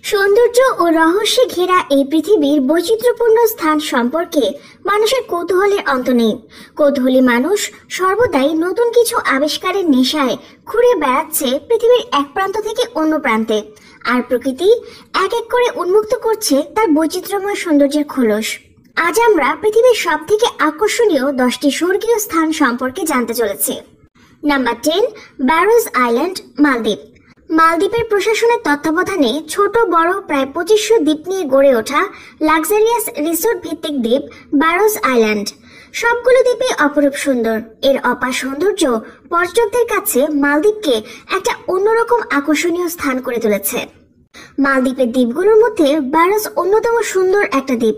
সৌন্দর্য ও রহস্যে ঘেরা এই পৃথিবীর বৈচিত্র্যপূর্ণ স্থান সম্পর্কে মানুষের কৌতূহলের অন্ত নেই। কৌতূহলী মানুষ সর্বদাই নতুন কিছু আবিষ্কারের নেশায় ঘুরে বেড়াচ্ছে পৃথিবীর এক প্রান্ত থেকে অন্য প্রান্তে, আর প্রকৃতি এক এক করে উন্মুক্ত করছে তার বৈচিত্র্যময় সৌন্দর্যের খোলস। আজ আমরা পৃথিবীর সব থেকে আকর্ষণীয় 10টি স্বর্গীয় স্থান সম্পর্কে জানতে চলেছি। নাম্বার 10, ব্যারোস আইল্যান্ড, মালদ্বীপ। মালদ্বীপের প্রশাসনের তত্ত্বাবধানে ছোট বড় প্রায় 2500 দ্বীপ নিয়ে গড়ে ওঠা লাক্সারিয়াস রিসোর্ট ভিত্তিক দ্বীপ ব্যারোস আইল্যান্ড। সবগুলো দ্বীপই অপরূপ সুন্দর। এর অপার সৌন্দর্য পর্যটকদের কাছে মালদ্বীপকে একটা অন্যরকম আকর্ষণীয় স্থান করে তুলেছে। মালদ্বীপের দ্বীপগুলোর মধ্যে ব্যারোস অন্যতম সুন্দর একটা দ্বীপ।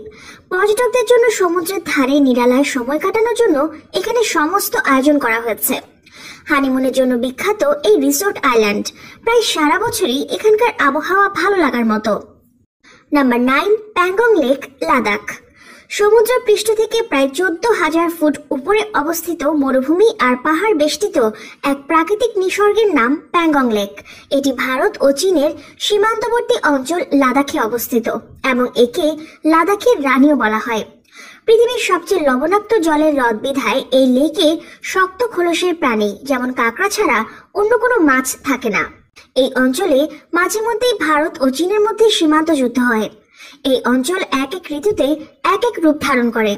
পর্যটকদের জন্য সমুদ্রের ধারে নিরালায় সময় কাটানোর জন্য এখানে সমস্ত আয়োজন করা হয়েছে। হানিমুনের জন্য বিখ্যাত এই রিসোর্ট আইল্যান্ড প্রায় সারা বছরই এখানকার আবহাওয়া ভালো লাগার মতো। Number 9, Pangong lake, Ladakh. সমুদ্র পৃষ্ঠ থেকে প্রায় 14,000 ফুট উপরে অবস্থিত মরুভূমি আর পাহাড় বেষ্টিত এক প্রাকৃতিক নিসর্গের নাম প্যাংগং লেক। এটি ভারত ও চীনের সীমান্তবর্তী অঞ্চল লাদাখে অবস্থিত এবং একে লাদাখের রানীও বলা হয়। পৃথিবীর সবচেয়ে লবণাক্ত জলের হ্রদ বিধায় এই লেকে শক্ত খোলসের প্রাণী যেমন কাঁকড়া ছাড়া অন্য কোনো মাছ থাকে না। এই অঞ্চলে মাঝে মধ্যেই ভারত ও চীনের মধ্যে সীমান্ত যুদ্ধ হয়। এই অঞ্চল এক এক ঋতুতে এক এক রূপ ধারণ করে।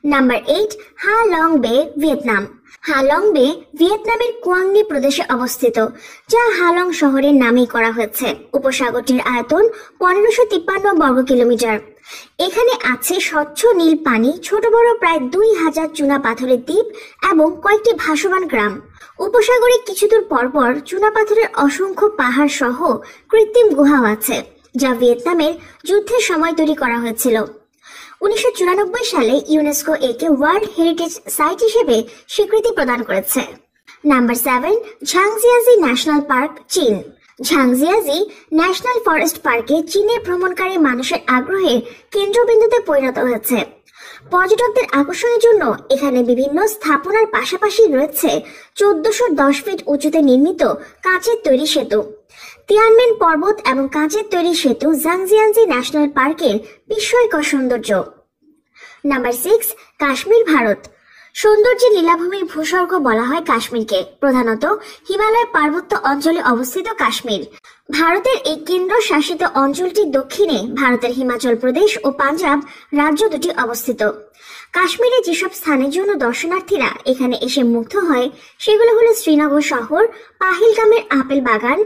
নাম্বার 8, হা লং বে, ভিয়েতনাম। হা লং বে ভিয়েতনামের কুয়াংনি প্রদেশে অবস্থিত, যা হালং শহরের নামেই করা হয়েছে। উপসাগরটির আয়তন 1553 বর্গ কিলোমিটার। এখানে আছে স্বচ্ছ নীল পানি, ছোট বড় প্রায় 2000 চুনা পাথরের দ্বীপ এবং কয়েকটি ভাসমান গ্রাম। উপসাগরে কিছুদূর পরপর চুনা পাথরের অসংখ্য পাহাড় সহ কৃত্রিম গুহাও আছে, যা ভিয়েতনামের যুদ্ধের সময় তৈরি করা হয়েছিল। 1994 সালে ইউনেস্কো একে ওয়ার্ল্ড হেরিটেজ সাইট হিসেবে স্বীকৃতি প্রদান করেছে। নাম্বার 7, ঝাংজিয়াজি ন্যাশনাল পার্ক, চীন। ঝাংজিয়াজি ন্যাশনাল ফরেস্ট পার্কে চীনের ভ্রমণকারী মানুষের আগ্রহের কেন্দ্রবিন্দুতে পরিণত হয়েছে। পর্যটকদের আকর্ষণের জন্য এখানে বিভিন্ন স্থাপনার পাশাপাশি রয়েছে 1410 ফিট উঁচুতে নির্মিত কাঁচের তৈরি সেতু। তিয়ানমেন পর্বত এবং কাঁচের তৈরি সেতু ঝাংজিয়াজি ন্যাশনাল পার্কের বিস্ময়কর সৌন্দর্য। নাম্বার 6, কাশ্মীর, ভারত। সৌন্দর্যের লীলাভূমির ভূস্বর্গ বলা হয় কাশ্মীরকে। প্রধানত হিমালয় পার্বত্য অঞ্চলে অবস্থিত কাশ্মীর ভারতের এই কেন্দ্র শাসিত অঞ্চলটির দক্ষিণে ভারতের হিমাচল প্রদেশ ও পাঞ্জাব রাজ্য দুটি অবস্থিত। কাশ্মীরে যেসব স্থানের জন্য দর্শনার্থীরা এখানে এসে মুগ্ধ হয় সেগুলো হলো শ্রীনগর শহর, পাহিলগামের আপেল বাগান,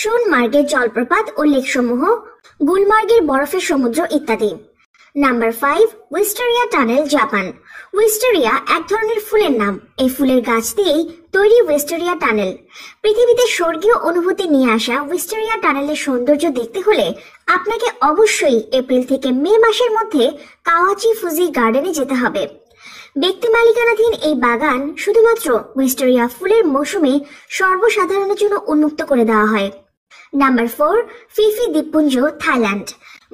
সোনমার্গের জলপ্রপাত ও লেকসমূহ, গুলমার্গের বরফের সমুদ্র ইত্যাদি। Number 5, wisteria tunnel, Japan. Wisteria এক ধরনের ফুলের নাম। এই ফুলের গাছ দিয়েই তৈরি উইস্টারিয়া টানেল। পৃথিবীতে স্বর্গীয় অনুভূতি নিয়ে আসা উইস্টারিয়া টানেলের সৌন্দর্য দেখতে হলে আপনাকে অবশ্যই এপ্রিল থেকে মে মাসের মধ্যে কাওয়াচি ফুজি গার্ডেনে যেতে হবে। ব্যক্তি মালিকানাধীন এই বাগান শুধুমাত্র উইস্টারিয়া ফুলের মৌসুমে সর্বসাধারণের জন্য উন্মুক্ত করে দেওয়া হয়। নাম্বার 4, ফিফি দ্বীপপুঞ্জ, থাইল্যান্ড।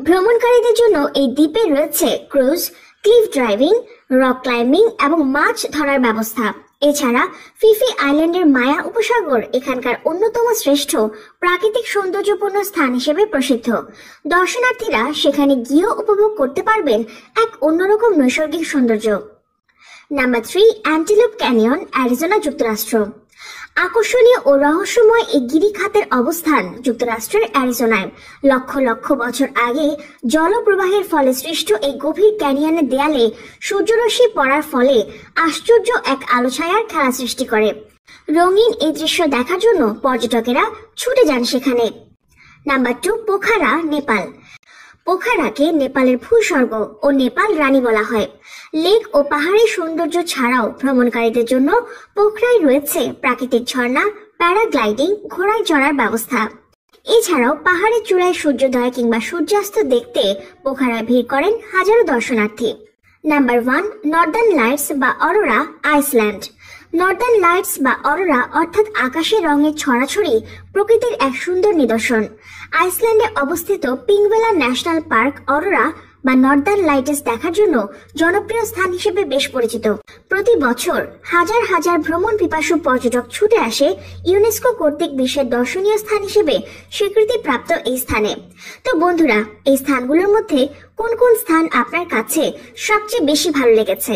ভ্রমণকারীদের জন্য এই দ্বীপে রয়েছে cruise, cliff driving, rock climbing এবং মাছ ধরার ব্যবস্থা। এছাড়া ফিফি আইল্যান্ডের মায়া উপসাগর এখানকার অন্যতম শ্রেষ্ঠ প্রাকৃতিক সৌন্দর্যপূর্ণ স্থান হিসেবে প্রসিদ্ধ। দর্শনার্থীরা সেখানে গিয়েও উপভোগ করতে পারবেন এক অন্যরকম নৈসর্গিক সৌন্দর্য। নাম্বার 3, অ্যান্টিলোপ ক্যানিয়ন, অ্যারিজোনা, যুক্তরাষ্ট্র। আকর্ষণীয় ও রহস্যময় এই গিরিখাতের অবস্থান যুক্তরাষ্ট্রের অ্যারিজোনায়। লক্ষ লক্ষ বছর আগে জলপ্রবাহের ফলে সৃষ্ট এই গভীর ক্যানিয়নের দেয়ালে সূর্যরশ্মি পড়ার ফলে আশ্চর্য এক আলো ছায়ার খেলা সৃষ্টি করে। রঙিন এই দৃশ্য দেখার জন্য পর্যটকেরা ছুটে যান সেখানে। নাম্বার 2, পোখারা, নেপাল। পোখারাকে নেপালের ভূস্বর্গ ও নেপাল রানী বলা হয়। লেক ও পাহাড়ের সৌন্দর্য ছাড়াও ভ্রমণকারীদের জন্য পোখরায় রয়েছে প্রাকৃতিক ঝর্ণা, প্যারাগ্লাইডিং, ঘোড়ায় চড়ার ব্যবস্থা। এছাড়াও পাহাড়ের চূড়ায় সূর্যোদয় কিংবা সূর্যাস্ত দেখতে পোখারায় ভিড় করেন হাজারো দর্শনার্থী। নাম্বার 1, নর্দার্ন লাইটস বা অরোরা, আইসল্যান্ড। নর্দার্ন লাইটস বা অরোরা অর্থাৎ আকাশের রঙের ছড়াছড়ি প্রকৃতির এক সুন্দর নিদর্শন। আইসল্যান্ডে অবস্থিত পিংভেলা ন্যাশনাল পার্ক অরোরা বা নর্দার্ন লাইটস দেখার জন্য জনপ্রিয় স্থান হিসেবে বেশ পরিচিত। প্রতি বছর হাজার হাজার ভ্রমণ পিপাসু পর্যটক ছুটে আসে ইউনেস্কো কর্তৃক বিশ্বের দর্শনীয় স্থান হিসেবে স্বীকৃতিপ্রাপ্ত এই স্থানে। তো বন্ধুরা, এই স্থানগুলোর মধ্যে কোন কোন স্থান আপনার কাছে সবচেয়ে বেশি ভালো লেগেছে